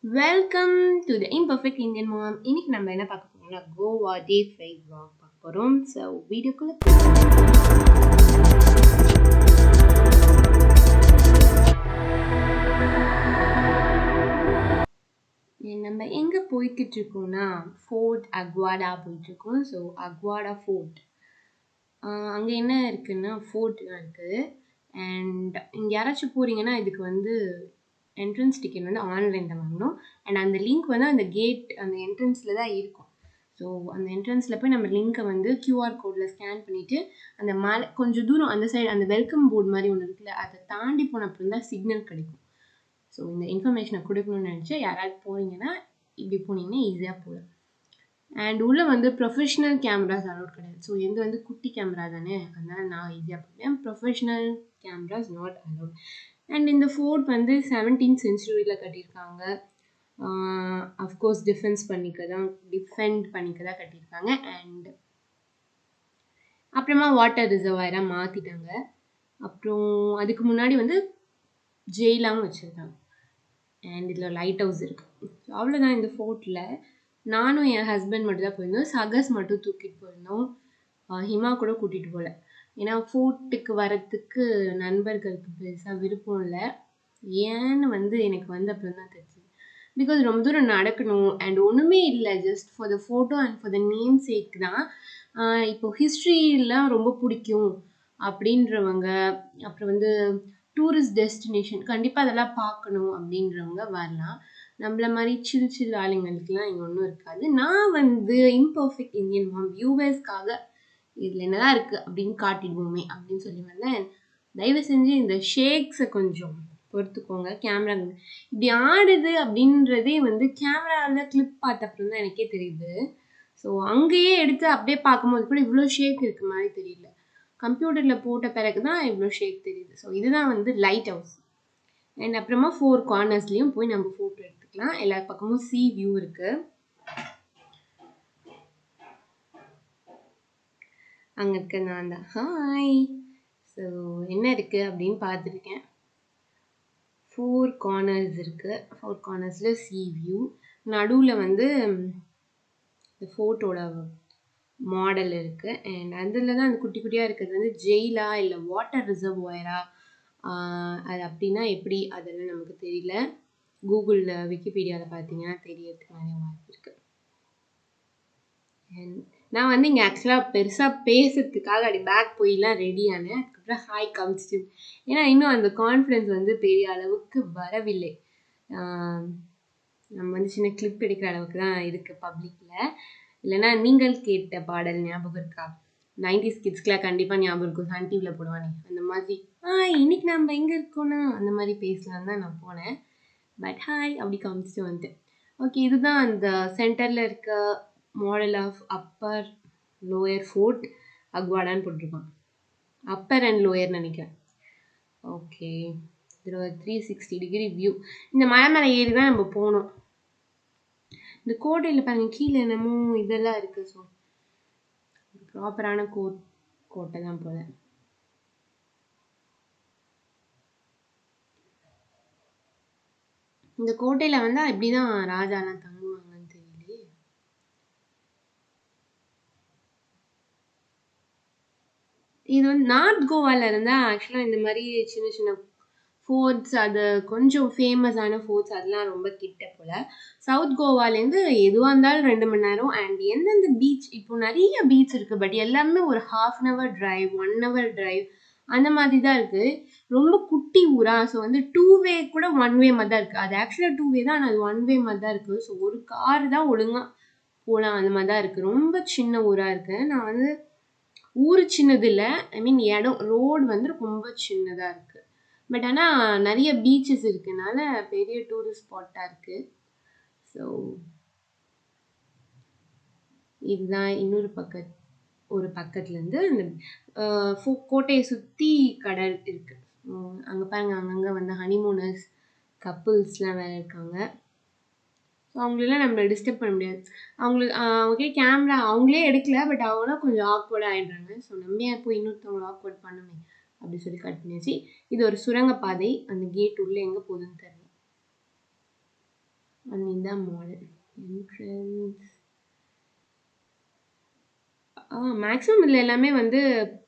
Welcome to the imperfect Indian mom. இன்னைக்கு நம்ம என்ன பார்க்க போறோம்னா கோவா டே 5 vlog பார்க்க போறோம். ஸோ வீடியோக்குள்ள நம்ம எங்கே போய்கிட்டு இருக்கோம்னா ஃபோர்ட் அக்வாடா போயிட்டுருக்கோம். ஸோ அக்வாடா ஃபோர்ட் அங்கே என்ன இருக்குன்னா ஃபோர்ட் தான் இருக்குது. அண்ட் இங்கே யாராச்சும் போகிறீங்கன்னா இதுக்கு வந்து என்ட்ரன்ஸ் டிக்கெட் வந்து ஆன்லைனில் வாங்கணும். அண்ட் அந்த லிங்க் வந்து அந்த கேட் அந்த என்ட்ரன்ஸில் தான் இருக்கும். ஸோ அந்த என்ட்ரன்ஸில் போய் நம்ம லிங்க்கை வந்து QR கோடில் ஸ்கேன் பண்ணிவிட்டு அந்த மேலே கொஞ்சம் தூரம் அந்த சைடு அந்த வெல்கம் போர்டு மாதிரி ஒன்று இருக்குல்ல, அதை தாண்டி போன அப்புறம் தான் சிக்னல் கிடைக்கும். ஸோ இந்த இன்ஃபர்மேஷனை கொடுக்கணும்னு நினச்சி யாராவது போனீங்கன்னா இப்படி போனீங்கன்னா ஈஸியாக போகலாம். அண்ட் உள்ளே வந்து ப்ரொஃபஷ்னல் கேமராஸ் அலோட் கிடையாது. ஸோ எந்த வந்து குட்டி கேமரா தானே, அதனால் நான் ஈஸியாக போட்டேன். Professional cameras not allowed. And இந்த ஃபோர்ட் வந்து 17th century கட்டியிருக்காங்க. அஃப்கோர்ஸ் டிஃபெண்ட் பண்ணிக்க தான் கட்டியிருக்காங்க. அண்ட் அப்புறமா வாட்டர் ரிசர்வாயராக மாற்றிட்டாங்க. அப்புறம் அதுக்கு முன்னாடி வந்து ஜெயிலாகவும் வச்சுருக்காங்க. அண்ட் இதில் லைட் ஹவுஸ் இருக்குது. ஸோ அவ்வளோதான் இந்த ஃபோர்ட்டில். நானும் என் ஹஸ்பண்ட் மட்டும் தான் போயிருந்தோம். சகஸ் மட்டும் தூக்கிட்டு போயிருந்தோம். ஹிமா கூட கூட்டிகிட்டு போகல. ஏன்னா ஃபோர்ட்டுக்கு வரத்துக்கு நண்பர்களுக்கு பெருசாக விருப்பம் இல்லை. ஏன்னு வந்து எனக்கு வந்து அப்புறம் தான் தெரிஞ்சுது. பிகாஸ் ரொம்ப தூரம் நடக்கணும் அண்ட் ஒன்றுமே இல்லை, just for the photo and for the name sake தான். இப்போ ஹிஸ்ட்ரிலாம் ரொம்ப பிடிக்கும் அப்படின்றவங்க, அப்புறம் வந்து டூரிஸ்ட் டெஸ்டினேஷன் கண்டிப்பாக அதெல்லாம் பார்க்கணும் அப்படின்றவங்க வரலாம். நம்மள மாதிரி சில் ஆளுங்களுக்குலாம் இங்கே ஒன்றும் இருக்காது. நான் வந்து இம்பர்ஃபெக்ட் இந்தியன் மாம் வியூவர்ஸ்க்காக இதில் என்னதான் இருக்குது அப்படின்னு காட்டிடுவோமே அப்படின்னு சொல்லி வந்தேன். தயவு செஞ்சு இந்த ஷேக்ஸை கொஞ்சம் பொறுத்துக்கோங்க. கேமரா இப்படி ஆடுது அப்படின்றதே வந்து கேமராவில் கிளிப் பார்த்த அப்புறம் தான் எனக்கே தெரியுது. ஸோ அங்கேயே எடுத்து அப்படியே பார்க்கும்போது கூட இவ்வளோ ஷேக் இருக்கு மாதிரி தெரியல. கம்ப்யூட்டரில் போட்ட பிறகு தான் இவ்வளோ ஷேக் தெரியுது. ஸோ இதுதான் வந்து லைட் ஹவுஸ். அண்ட் அப்புறமா 4 கார்னர்ஸ்லேயும் போய் நம்ம ஃபோட்டோ எடுத்துக்கலாம். எல்லா பக்கமும் சி வியூ இருக்குது. அங்கே இருக்க நான் தான் ஹாய். ஸோ என்ன இருக்குது அப்படின்னு பார்த்துருக்கேன். 4 கார்னர்ஸ் இருக்குது. 4 கார்னர்ஸில் சி வியூ. நடுவில் வந்து இந்த ஃபோட்டோட மாடல் இருக்குது. அண்ட் அதில் தான் அந்த குட்டி குட்டியாக இருக்கிறது வந்து ஜெயிலா இல்லை வாட்டர் ரிசர்வாயரா, அது அப்படின்னா எப்படி அதெல்லாம் நமக்கு தெரியல. கூகுளில் விக்கிபீடியாவில் பார்த்தீங்கன்னா தெரியறதுக்கு நிறைய வாய்ப்பு இருக்குது. அண்ட் நான் வந்து இங்கே ஆக்சுவலாக பெருசாக பேசுறதுக்காக அப்படி பேக் போயெல்லாம் ரெடியானேன். அதுக்கப்புறம் ஹாய் காமிச்சிட்டு, ஏன்னா இன்னும் அந்த கான்ஃபிடென்ஸ் வந்து பெரிய அளவுக்கு வரவில்லை. நம்ம வந்து சின்ன கிளிப் எடுக்கிற அளவுக்கு தான் இருக்குது பப்ளிக்கில். இல்லைனா நீங்கள் கேட்ட பாடல் ஞாபகம் இருக்கா? 90s கிட்ஸ்க்குலாம் கண்டிப்பாக ஞாபகம் இருக்கும். சன் டிவியில் போடுவானே அந்த மாதிரி இன்னைக்கு நம்ம எங்கே இருக்கோன்னா அந்த மாதிரி பேசலாம் தான் நான் போனேன். பட் ஹாய் அப்படி காமிச்சிட்டு வந்துட்டேன். ஓகே, இதுதான் அந்த சென்டரில் இருக்க model of upper lower fort அக்வாடான்னு போட்டிருக்கான். அப்பர் அண்ட் லோயர் நினைக்கிறேன். ஓகே, இதில் ஒரு 360 டிகிரி வியூ. இந்த மலை மேலே ஏறி தான் நம்ம போகணும். இந்த கோட்டையில் பாருங்கள் கீழே என்னமோ இதெல்லாம் இருக்குது. ஸோ ப்ராப்பரான கோட்டை தான் போல. இந்த கோட்டையில் வந்தால் எப்படி தான் ராஜாலாம் தங்குவாங்கன்னு தெரியலையே. இது வந்து நார்த் கோவாவில் இருந்தால் ஆக்சுவலாக இந்த மாதிரி சின்ன சின்ன ஃபோர்ட்ஸ், அது கொஞ்சம் ஃபேமஸான ஃபோர்ட்ஸ் அதெல்லாம் ரொம்ப கிட்ட போல். சவுத் கோவாலேருந்து எதுவாக இருந்தாலும் 2 மணி நேரம். அண்ட் எந்தெந்த பீச், இப்போ நிறைய பீச் இருக்குது, பட் எல்லாமே ஒரு 1/2 hour டிரைவ், 1 hour டிரைவ் அந்த மாதிரி தான் இருக்குது. ரொம்ப குட்டி ஊரா. ஸோ வந்து 2 வே கூட 1 வே மாதிரி தான் இருக்குது. அது ஆக்சுவலாக 2 வே தான், ஆனால் அது 1 வே மாதிரி தான் இருக்குது. ஸோ ஒரு கார் தான் ஒழுங்காக போகலாம் அந்த மாதிரி தான் இருக்குது. ரொம்ப சின்ன ஊராக இருக்குது. நான் வந்து ஊர் சின்னது இல்லை, ஐ மீன் இடம் ரோடு வந்து ரொம்ப சின்னதாக இருக்குது. பட் ஆனால் நிறைய பீச்சஸ் இருக்கனால பெரிய டூரிஸ்ட் ஸ்பாட்டாக இருக்குது. ஸோ இதுதான் இன்னொரு ஒரு பக்கத்துலேருந்து அந்த கோட்டையை சுற்றி கடல் இருக்குது. அங்கே பாருங்க, அங்கங்கே வந்து ஹனிமூனர்ஸ் கப்புள்ஸ்லாம் வேறு இருக்காங்க. ஸோ அவங்களெல்லாம் நம்ம டிஸ்டர்ப் பண்ண முடியாது. அவங்களே கேமரா அவங்களே எடுக்கல, பட் அவங்களாம் கொஞ்சம் ஆக்வர்டாக ஆகிடுறாங்க. ஸோ நம்ம போய் இன்னொருத்தவங்களை ஆக்வர்ட் பண்ணுமே அப்படி சொல்லி கட் பண்ணியாச்சு. இது ஒரு சுரங்கப்பாதை. அந்த கேட் உள்ளே எங்கே போகுதுன்னு தெரியல. அண்ட் இதுதான் மால் என்ட்ரன்ஸ். மேக்ஸிமம் இதில் எல்லாமே வந்து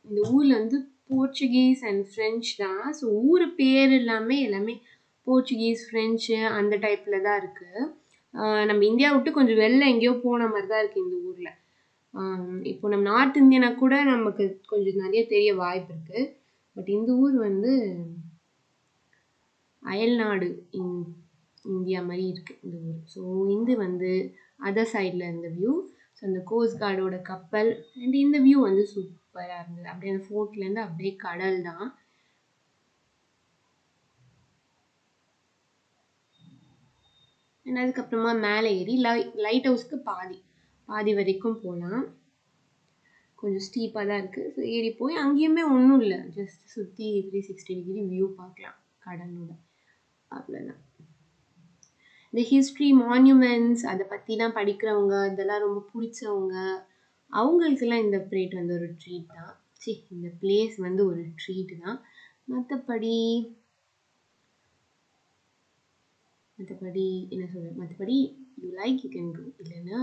இந்த ஊரில் வந்து போர்ச்சுகீஸ் அண்ட் ஃப்ரெஞ்ச் தான். ஸோ ஊர் பேர் எல்லாமே போர்ச்சுகீஸ், ஃப்ரெஞ்சு அந்த டைப்பில் தான் இருக்குது. நம்ம இந்தியா விட்டு கொஞ்சம் வெளில எங்கேயோ போன மாதிரி தான் இருக்குது இந்த ஊரில். இப்போ நம்ம நார்த் இந்தியனா கூட நமக்கு கொஞ்சம் நிறைய தெரிய வாய்ப்பு இருக்குது. பட் இந்த ஊர் வந்து அயல்நாடு இந்தியா மாதிரி இருக்குது இந்த ஊர். ஸோ இது வந்து அதர் சைடில் இருந்த வியூ. ஸோ அந்த கோஸ்ட் கார்டோட கப்பல் அண்ட் இந்த வியூ வந்து சூப்பராக இருந்தது. அப்படியே அந்த ஃபோர்ட்லேருந்து அப்படியே கடல் தான். அண்ட் அதுக்கப்புறமா மேலே ஏறி லைட் ஹவுஸ்க்கு பாதி வரைக்கும் போகலாம். கொஞ்சம் ஸ்டீப்பாக தான் இருக்குது. ஸோ ஏறி போய் அங்கேயுமே ஒன்றும் இல்லை, ஜஸ்ட் சுற்றி 360 டிகிரி வியூ பார்க்கலாம் கடலோட. அவ்வளோதான். இந்த ஹிஸ்ட்ரி மான்யூமெண்ட்ஸ் அதை பற்றிலாம் படிக்கிறவங்க, இதெல்லாம் ரொம்ப பிடிச்சவங்க, அவங்களுக்கெல்லாம் இந்த பிளேட் வந்து ஒரு ட்ரீட் தான். இந்த பிளேஸ் வந்து ஒரு ட்ரீட் தான். மற்றபடி என்ன சொல்கிறது, மற்றபடி you like you can go. இல்லைன்னா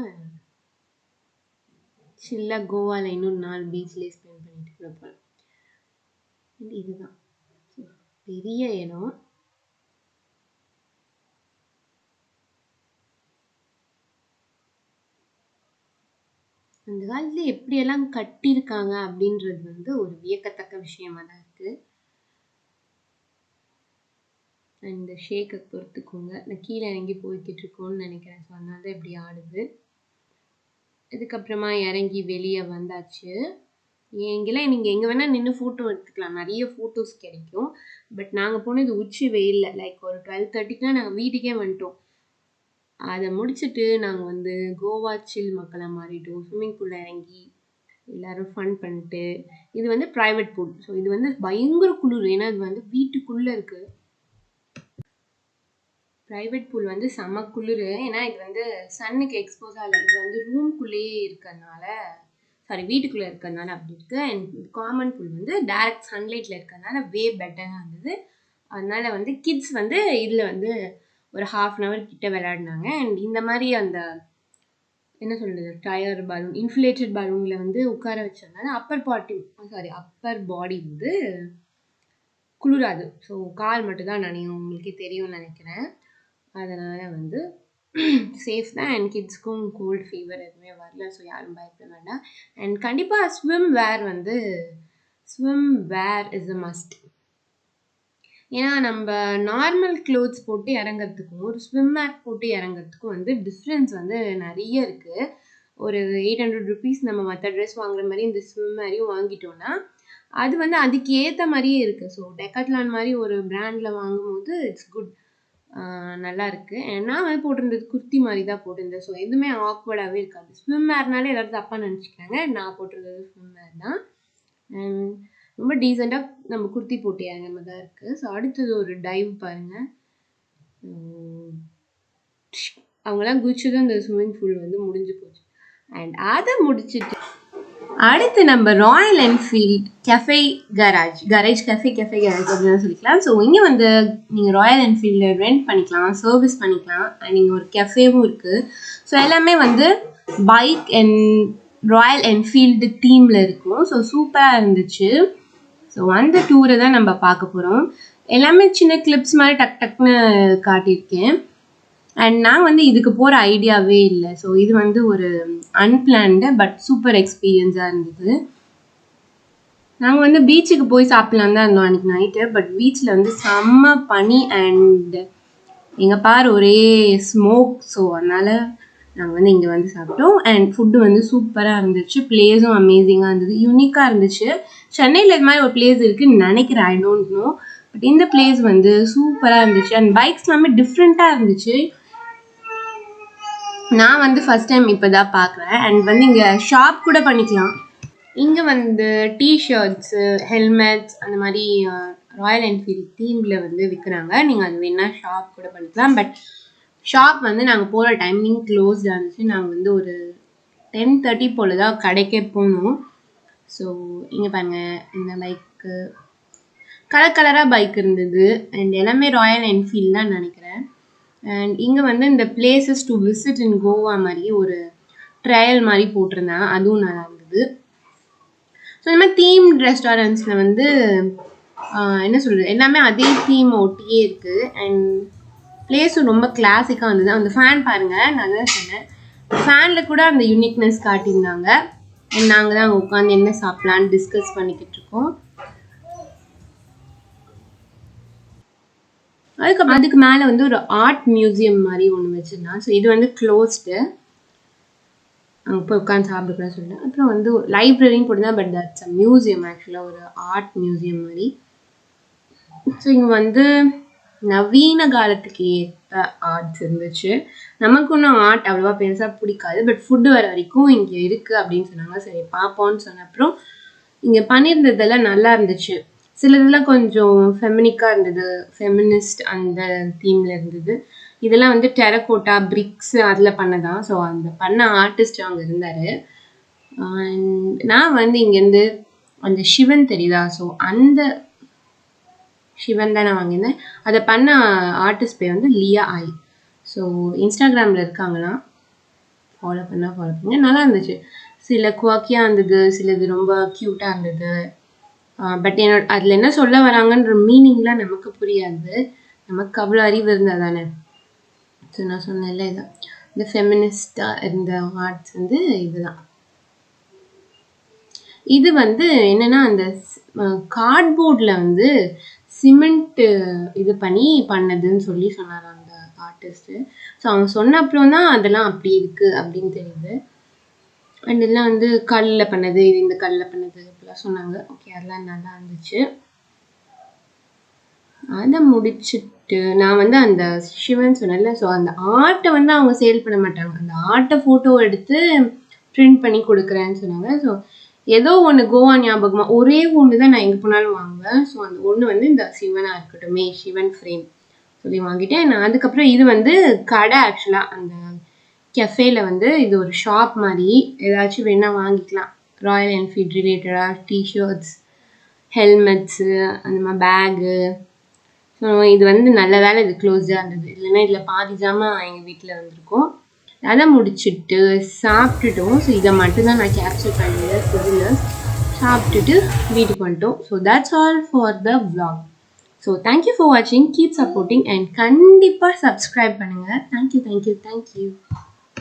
சில்லாக கோவாவில் இன்னொரு நாள் பீச்லேயே ஸ்பெண்ட் பண்ணிட்டு இருப்பேன். இதுதான் பெரிய இடம். அந்த காலத்தில் எப்படியெல்லாம் கட்டியிருக்காங்க அப்படின்றது வந்து ஒரு வியக்கத்தக்க விஷயமா தான் இருக்குது. இந்த ஷேக்கை பொறுத்துக்கோங்க, நான் கீழே இறங்கி போய்கிட்டு இருக்கோன்னு நினைக்கிறேன். ஸோ அதனால தான் இப்படி ஆடுது. இதுக்கப்புறமா இறங்கி வெளியே வந்தாச்சு. எங்கெல்லாம் நீங்கள் எங்கே வேணால் நின்று ஃபோட்டோ எடுத்துக்கலாம், நிறைய ஃபோட்டோஸ் கிடைக்கும். பட் நாங்கள் போனது உச்சி வெயிலில், லைக் ஒரு 12:30க்குலாம் நாங்கள் வீட்டுக்கே வந்துட்டோம். அதை முடிச்சுட்டு நாங்கள் வந்து கோவா சில் மக்களாக மாறிட்டோம். ஸ்விம்மிங் பூலில் இறங்கி எல்லோரும் ஃபன் பண்ணிட்டு, இது வந்து ப்ரைவேட் பூல். ஸோ இது வந்து பயங்கர குளிர், ஏன்னா இது வந்து வீட்டுக்குள்ளே இருக்குது. ப்ரைவேட் பூல் வந்து செம்ம குளிர், ஏன்னா இது வந்து சன்னுக்கு எக்ஸ்போஸ் ஆகலை. இது வந்து ரூம்குள்ளேயே இருக்கிறதுனால, வீட்டுக்குள்ளே இருக்கிறதுனால அப்படி இருக்குது. அண்ட் காமன் பூல் வந்து டைரக்ட் சன்லைட்டில் இருக்கிறதுனால வே பெட்டராக இருந்தது. அதனால வந்து கிட்ஸ் வந்து இதில் வந்து ஒரு 1/2 hour கிட்ட விளையாடினாங்க. அண்ட் இந்த மாதிரி அந்த என்ன சொல்கிறது, டயர் பலூன், இன்ஃப்ளேட்டட் பலூனில் வந்து உட்கார வச்சதுனால அப்பர் பாடி வந்து குளிராது. ஸோ கால் மட்டும்தான் நனையும், உங்களுக்கே தெரியும்னு நினைக்கிறேன். அதனால் வந்து சேஃப் தான். அண்ட் கிட்ஸ்க்கும் கோல்டு ஃபீவர் எதுவுமே வரல. ஸோ யாரும் பயப்பட வேண்டாம். அண்ட் கண்டிப்பாக swimwear is a must. ஏன்னா நம்ம நார்மல் க்ளோத்ஸ் போட்டு இறங்கிறதுக்கும் ஒரு ஸ்விம் வேர் போட்டு இறங்கிறதுக்கும் வந்து டிஃப்ரென்ஸ் வந்து நிறைய இருக்குது. ஒரு 800 rupees நம்ம மற்ற ட்ரெஸ் வாங்குற மாதிரி இந்த ஸ்விம் வேரையும் வாங்கிட்டோன்னா அது வந்து அதுக்கு ஏற்ற மாதிரியே இருக்குது. ஸோ டெக்காத்லான் மாதிரி ஒரு பிராண்டில் வாங்கும்போது இட்ஸ் குட், நல்லா இருக்குது. நான் வந்து போட்டிருந்தது குர்த்தி மாதிரி தான் போட்டிருந்தேன். ஸோ எதுவுமே ஆக்வர்டாகவே இருக்காது. ஸ்விம் வேர்னாலே எல்லோரும் தப்பாக நினச்சிக்கிறாங்க. நான் போட்டிருந்தது ஸ்விம் வேர் தான். அண்ட் ரொம்ப டீசெண்டாக நம்ம குர்த்தி போட்டு இறங்குற தான் இருக்குது. ஸோ அடுத்தது ஒரு டைவ் பாருங்கள். அவங்களாம் குதிச்சதும் இந்த ஸ்விம்மிங் பூல் வந்து முடிஞ்சு போச்சு. அண்ட் அதை முடிச்சுட்டு அடுத்து நம்ம ராயல் என்ஃபீல்ட் கரேஜ் அப்படின்னு சொல்லிக்கலாம். ஸோ இங்கே வந்து நீங்கள் ராயல் என்ஃபீல்டில் ரெண்ட் பண்ணிக்கலாம், சர்வீஸ் பண்ணிக்கலாம். அண்ட் இங்கே ஒரு கெஃபேவும் இருக்குது. ஸோ எல்லாமே வந்து பைக் அண்ட் ராயல் என்ஃபீல்டு தீமில் இருக்கும். ஸோ சூப்பராக இருந்துச்சு. ஸோ அந்த டூரை தான் நம்ம பார்க்க போகிறோம். எல்லாமே சின்ன கிளிப்ஸ் மாதிரி டக்குன்னு காட்டியிருக்கேன். அண்ட் நான் வந்து இதுக்கு போகிற ஐடியாவே இல்லை. ஸோ இது வந்து ஒரு அன்பிளான்டு பட் சூப்பர் எக்ஸ்பீரியன்ஸாக இருந்தது. நாங்கள் வந்து பீச்சுக்கு போய் சாப்பிட்லாம் தான் இருந்தோம் அன்றைக்கி நைட்டு. பட் பீச்சில் வந்து செம்ம பனி அண்ட் எங்கள் பார் ஒரே ஸ்மோக். ஸோ அதனால் நாங்கள் வந்து இங்கே வந்து சாப்பிட்டோம். அண்ட் ஃபுட்டு வந்து சூப்பராக இருந்துச்சு. பிளேஸும் அமேசிங்காக இருந்தது, யூனிக்காக இருந்துச்சு. சென்னையில் இது மாதிரி ஒரு பிளேஸ் இருக்குதுன்னு நினைக்கிறேன், ஐ டோன்ட் நோ. பட் இந்த பிளேஸ் வந்து சூப்பராக இருந்துச்சு. அண்ட் பைக்ஸ் எல்லாமே டிஃப்ரெண்ட்டாக இருந்துச்சு. நான் வந்து ஃபஸ்ட் டைம் இப்போ தான் பார்க்குறேன். அண்ட் வந்து இங்கே ஷாப் கூட பண்ணிக்கலாம். இங்கே வந்து டிஷர்ட்ஸு, ஹெல்மெட்ஸ் அந்த மாதிரி ராயல் என்ஃபீல்ட் தீமில் வந்து விற்கிறாங்க. நீங்கள் அது வேணால் ஷாப் கூட பண்ணிக்கலாம். பட் ஷாப் வந்து நாங்கள் போகிற டைமிங் க்ளோஸ்டாக இருந்துச்சு. நாங்கள் வந்து ஒரு 10:30 போல் தான் கடைக்கே போனோம். ஸோ இங்கே பாருங்கள், இந்த பைக்கு கலராக பைக் இருந்தது. அண்ட் எல்லாமே ராயல் என்ஃபீல்டு தான் நினைக்கிறேன். அண்ட் இங்கே வந்து இந்த பிளேசஸ் டு விசிட் இன் கோவா மாதிரி ஒரு ட்ரையல் மாதிரி போட்டிருந்தேன், அதுவும் நல்லா இருந்தது. ஸோ இந்த மாதிரி தீம்ட் ரெஸ்டாரண்ட்ஸில் வந்து என்ன சொல்கிறது, எல்லாமே அதே தீம் ஒட்டியே இருக்குது. அண்ட் பிளேஸும் ரொம்ப கிளாசிக்காக இருந்தது. அந்த ஃபேன் பாருங்கள், நான் தான் சொன்னேன், ஃபேனில் கூட அந்த யூனிக்னஸ் காட்டியிருந்தாங்க. அண்ட் நாங்கள் தான் அங்கே உட்காந்து என்ன சாப்பிட்லான்னு டிஸ்கஸ் பண்ணிக்கிட்டு இருக்கோம். அதுக்கு மேலே வந்து ஒரு ஆர்ட் மியூசியம் மாதிரி ஒன்று வச்சுருந்தான். ஸோ இது வந்து க்ளோஸ்டு, அங்கே போய் உட்காந்து சாப்பிடக்கூடாது சொல்லிட்டேன். அப்புறம் வந்து லைப்ரரின்னு போட்டுதான், பட் தட்ஸ் அ மியூசியம், ஆக்சுவலாக ஒரு ஆர்ட் மியூசியம் மாதிரி. ஸோ இங்கே வந்து நவீன காலத்துக்கு ஏற்ற ஆர்ட்ஸ் இருந்துச்சு. நமக்கு ஒன்றும் ஆர்ட் அவ்வளோவா பெருசாக பிடிக்காது, பட் ஃபுட்டு வர வரைக்கும் இங்கே இருக்குது அப்படின்னு சொன்னாங்க. சரி பார்ப்போம்னு சொன்ன அப்புறம் இங்கே பண்ணியிருந்ததெல்லாம் நல்லா இருந்துச்சு. சிலதெல்லாம் கொஞ்சம் ஃபெமினிக்காக இருந்தது, ஃபெமினிஸ்ட் அந்த தீமில் இருந்தது. இதெல்லாம் வந்து டெரகோட்டா பிரிக்ஸ் அதில் பண்ணதான். ஸோ அந்த பண்ண ஆர்டிஸ்ட் அங்கே இருந்தார். நான் வந்து இங்கேருந்து அந்த சிவன் தெரியுதா, ஸோ அந்த சிவன் தான் நான் வாங்கியிருந்தேன். அதை பண்ண ஆர்டிஸ்ட் பேர் வந்து லியா ஐ. ஸோ இன்ஸ்டாகிராமில் இருக்காங்கன்னா ஃபாலோ பண்ணுங்க. நல்லா இருந்துச்சு. சில குவாக்கியாக இருந்தது, சிலது ரொம்ப க்யூட்டாக இருந்தது. பட் அதில் என்ன சொல்ல வராங்கன்ற மீனிங்லாம் நமக்கு புரியாது, நமக்கு அவ்வளோ அறிவு இருந்தால் தானே. ஸோ நான் சொன்னேன்ல, இதான் இந்த ஃபெமினிஸ்டாக இருந்த ஆர்ட்ஸ் வந்து இதுதான். இது வந்து என்னென்னா அந்த கார்ட்போர்டில் வந்து சிமெண்ட்டு இது பண்ணதுன்னு சொல்லி சொன்னார் அந்த ஆர்டிஸ்ட்டு. ஸோ அவங்க சொன்ன அப்புறம் தான் அதெல்லாம் அப்படி இருக்குது அப்படின்னு தெரியுது. அண்ட் இதெல்லாம் வந்து கல்லில் பண்ணது, இது இந்த கல்லில் பண்ணது இப்படிலாம் சொன்னாங்க. ஓகே, அதெல்லாம் நல்லா இருந்துச்சு. அதை முடிச்சுட்டு நான் வந்து அந்த சிவன் சொன்னேன்ல, ஸோ அந்த ஆர்ட்டை வந்து அவங்க சேல் பண்ண மாட்டாங்க, அந்த ஆர்ட்டை ஃபோட்டோ எடுத்து பிரிண்ட் பண்ணி கொடுக்குறேன்னு சொன்னாங்க. ஸோ ஏதோ ஒன்று கோவா ஞாபகமாக ஒரே ஒன்று தான் நான் எங்கே போனாலும் வாங்குவேன். ஸோ அந்த ஒன்று வந்து இந்த சிவனாக இருக்கட்டுமே, சிவன் ஃப்ரேம் சொல்லி வாங்கிட்டேன். நான் அதுக்கப்புறம் இது வந்து கடை, ஆக்சுவலாக அந்த கெஃபேல வந்து இது ஒரு ஷாப் மாதிரி, ஏதாச்சும் வேணால் வாங்கிக்கலாம். ராயல் என்ஃபீல்ட் ரிலேட்டடாக டிஷர்ட்ஸ், ஹெல்மெட்ஸு, அந்த மாதிரி பேகு. ஸோ இது வந்து நல்ல வேலை இது க்ளோஸ்டாக இருந்தது, இல்லைன்னா இதில் பாதி ஜாமான் எங்கள் வீட்டில் வந்திருக்கும். அதை முடிச்சுட்டு சாப்பிட்டுட்டோம். ஸோ இதை மட்டும்தான் நான் கேப்சர் பண்ணியிருந்தேன், ஃபுட்டில் சாப்பிட்டுட்டு வீட்டுக்கு வந்துட்டோம். So that's all for the vlog. So thank you for வாட்சிங், கீப் சப்போர்ட்டிங் அண்ட் கண்டிப்பாக சப்ஸ்கிரைப் பண்ணுங்கள். தேங்க்யூ.